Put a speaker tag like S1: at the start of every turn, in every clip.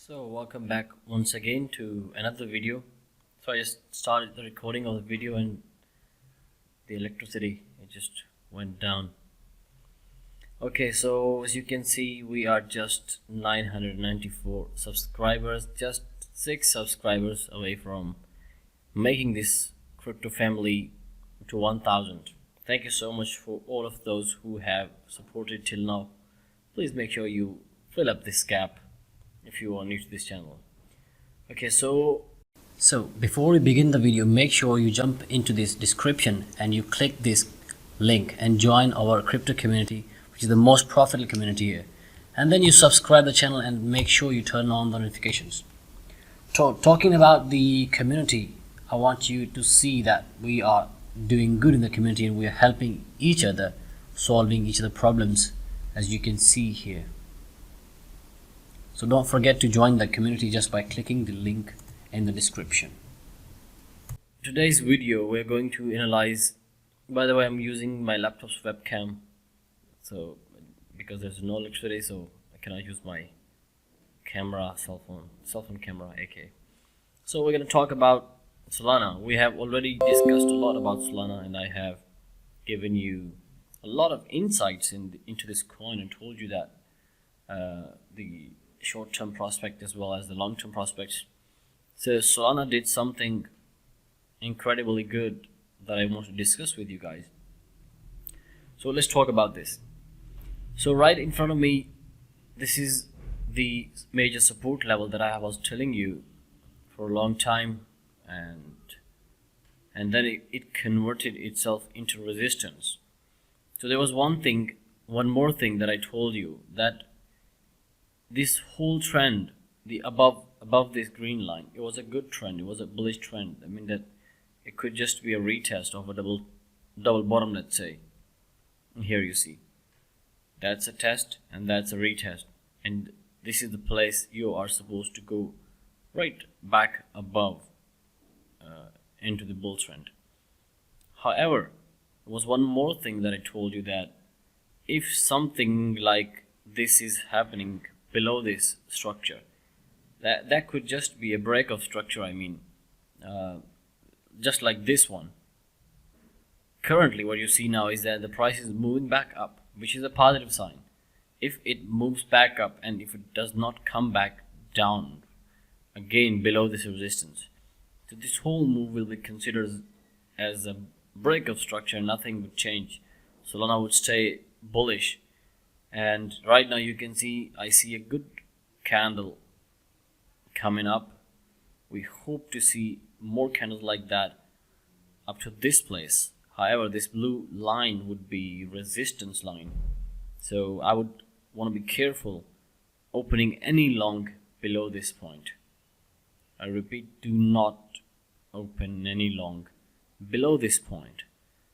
S1: So welcome back once again to another video. So I just started the recording of the video and the electricity, it just went down. Okay, so as you can see, we are just 994 subscribers, just 6 subscribers away from making this crypto family to 1000. Thank you so much for all of those who have supported till now. Please make sure you fill up this gap if you are new to this channel. Okay, so before we begin the video, make sure you jump into this description and you click this link and join our crypto community, which is the most profitable community here, and then you subscribe the channel and make sure you turn on the notifications. Talking about the community, I want you to see that we are doing good in the community and we are helping each other, solving each other problems, as you can see here. So don't forget to join the community just by clicking the link in the description. Today's video we're going to analyze, by the way, I'm using my laptop's webcam, so because there's no electricity, so I cannot use my camera, cell phone camera, AK. So we're going to talk about Solana. We have already discussed a lot about Solana, and I have given you a lot of insights into this coin and told you that the short-term prospect as well as the long-term prospects. So Solana did something incredibly good that I want to discuss with you guys. So let's talk about this. So right in front of me, this is the major support level that I was telling you for a long time, and then it converted itself into resistance. So there was one more thing that I told you, that this whole trend, the above this green line, it was a good trend, it was a bullish trend. I mean that it could just be a retest of a double bottom, let's say. And here you see, that's a test and that's a retest, and this is the place you are supposed to go right back above into the bull trend. However, there was one more thing that I told you, that if something like this is happening below this structure, that could just be a break of structure. I mean, just like this one. Currently what you see now is that the price is moving back up, which is a positive sign. If it moves back up and if it does not come back down again below this resistance, so this whole move will be considered as a break of structure. Nothing would change. Solana would stay bullish. And right now you can see, I see a good candle coming up. We hope to see more candles like that up to this place. However, this blue line would be resistance line, so I would want to be careful opening any long below this point. I repeat, do not open any long below this point.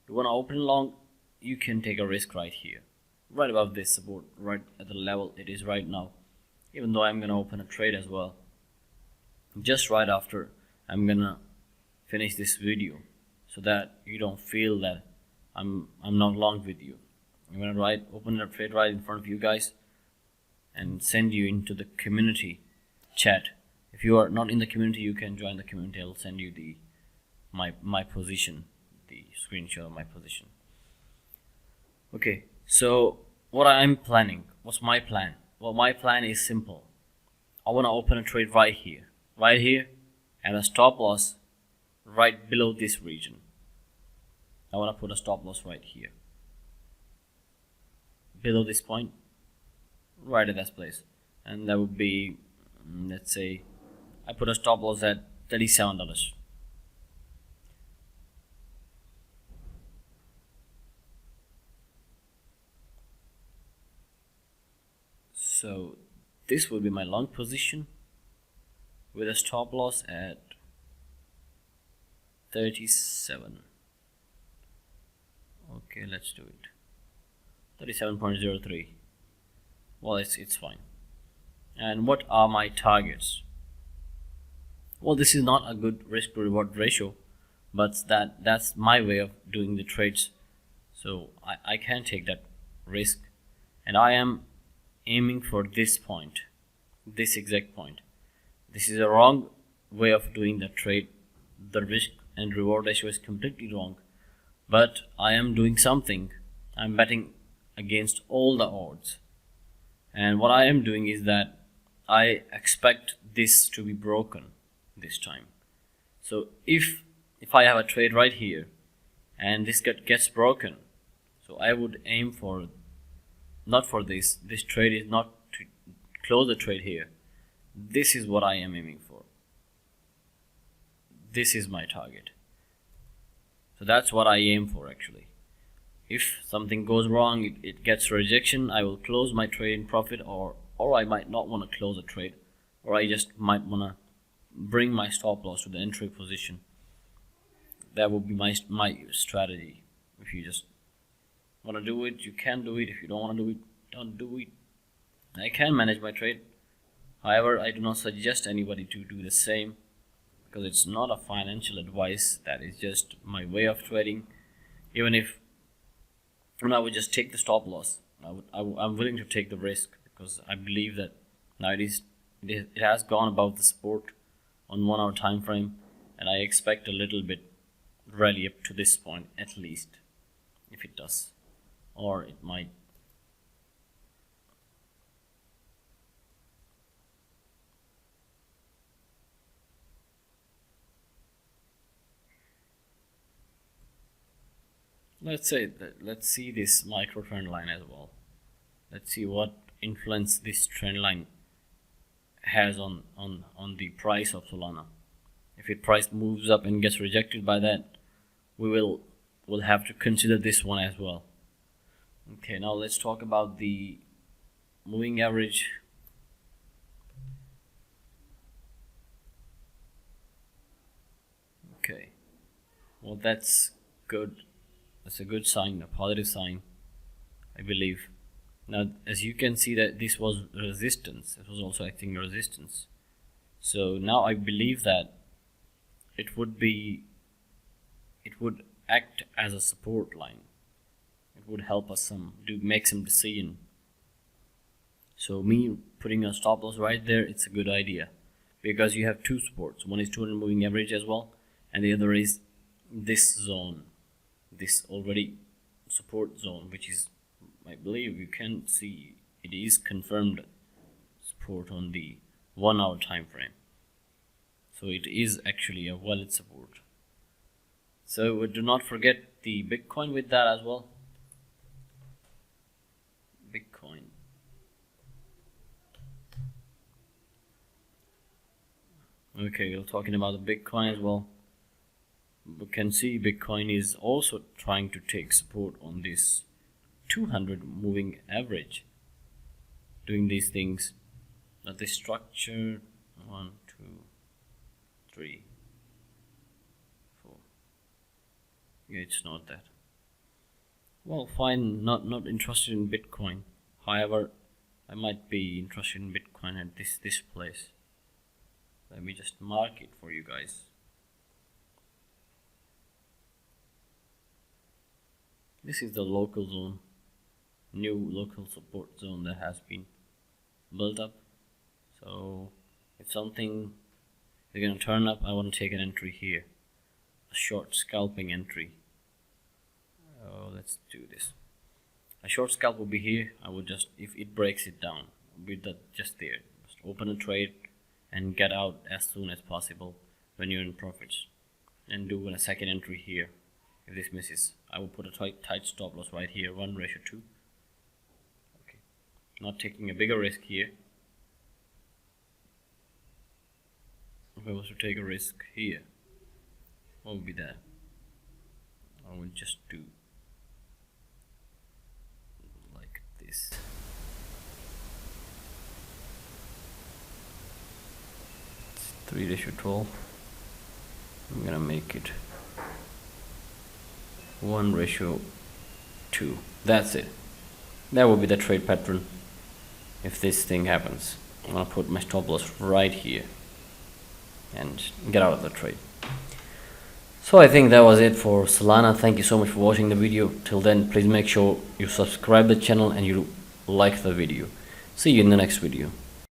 S1: You want to open long, you can take a risk right here, right above this support, right at the level it is right now. Even though I'm gonna open a trade as well, just right after I'm gonna finish this video, so that you don't feel that I'm not long with you. I'm gonna open a trade right in front of you guys and send you into the community chat. If you are not in the community, you can join the community. I'll send you my position, the screenshot of my position. Okay, so what I'm planning, what's my plan? Well, my plan is simple. I want to open a trade right here, and a stop loss right below this region. I want to put a stop loss right here, below this point, right at this place, and that would be, let's say, I put a stop loss at $37. So this will be my long position with a stop loss at 37. Okay, let's do it. 37.03. Well, it's fine. And what are my targets? Well, this is not a good risk to reward ratio, but that's my way of doing the trades. So I can take that risk, and I am aiming for this point, this exact point. This is a wrong way of doing the trade. The risk and reward ratio is completely wrong. But I am doing something. I'm betting against all the odds. And what I am doing is that I expect this to be broken this time. So if I have a trade right here and this gets broken, so I would aim for not for this trade is not to close the trade here. This is what I am aiming for. This is my target. So that's what I aim for actually. If something goes wrong, it gets rejection, I will close my trade in profit, or I might not want to close a trade, or I just might want to bring my stop loss to the entry position. That would be my strategy. If you just want to do it, you can do it. If you don't want to do it, don't do it. I can manage my trade. However, I do not suggest anybody to do the same, because it's not a financial advice. That is just my way of trading. Even if I would just take the stop loss, I'm willing to take the risk, because I believe that now it has gone above the support on 1 hour time frame, and I expect a little bit rally up to this point at least, if it does, or it might. Let's see this micro trend line as well. Let's see what influence this trend line has on the price of Solana. If its price moves up and gets rejected by that, we'll have to consider this one as well. Okay, now let's talk about the moving average. Okay, well, that's good. That's a good sign, a positive sign, I believe. Now, as you can see, that this was resistance. It was also acting resistance. So now I believe that it would act as a support line. It would help us make some decision. So me putting a stop loss right there, it's a good idea, because you have two supports. One is 200 moving average as well, and the other is this zone, this already support zone, which is, I believe you can see it is confirmed support on the 1 hour time frame. So it is actually a valid support. So do not forget the Bitcoin with that as well. Bitcoin. Okay, we're talking about the Bitcoin as well. We can see Bitcoin is also trying to take support on this 200 moving average, doing these things. Now this structure, 1, 2, 3, 4. Yeah, it's not that. Well, fine. Not interested in Bitcoin. However, I might be interested in Bitcoin at this place. Let me just mark it for you guys. This is the local zone, new local support zone that has been built up. So if something is going to turn up, I want to take an entry here, a short scalping entry. Oh, let's do this. A short scalp will be here. I will just, if it breaks it down, with that just there, just open a trade and get out as soon as possible when you're in profits, and do a second entry here. If this misses, I will put a tight stop loss right here, 1:2. Okay, not taking a bigger risk here. If I was to take a risk here, what would be that? I will just do like this. It's 3:12. I'm gonna make it 1:2. That's it. That will be the trade pattern if this thing happens. I'm gonna put my stop loss right here and get out of the trade. So I think that was it for Solana. Thank you so much for watching the video. Till then, please make sure you subscribe the channel and you like the video. See you in the next video.